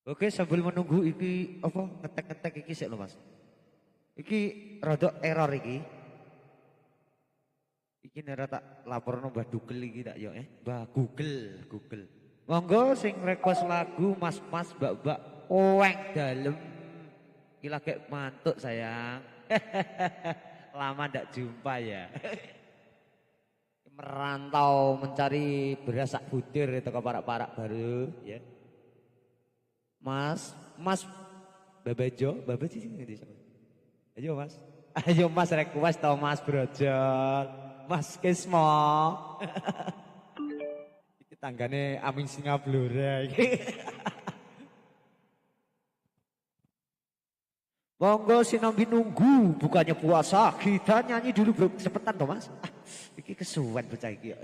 Oke, sambil menunggu iki apa ngetek-ngetek iki sik lho Mas. Iki rada error iki. Iki nera tak laporno Mbah Google iki tak yo Mbah Google, Google. Monggo sing request lagu Mas-mas Mbak-mbak oeng dalem. Iki lagi mantuk sayang. Lama ndak jumpa ya. Merantau mencari beras sak butir itu ke parak-parak baru ya. Mas Babejo, Babejo sih ngerti sama. Ayo Mas. Ayo Mas request tau Mas Brojol. Mas Kismo. Iki tanggane Amin Singablora iki. Monggo sinambi nunggu bukannya puasa, kita nyanyi dulu bro, sepetan toh Mas. Iki kesuwen bocah iki ya.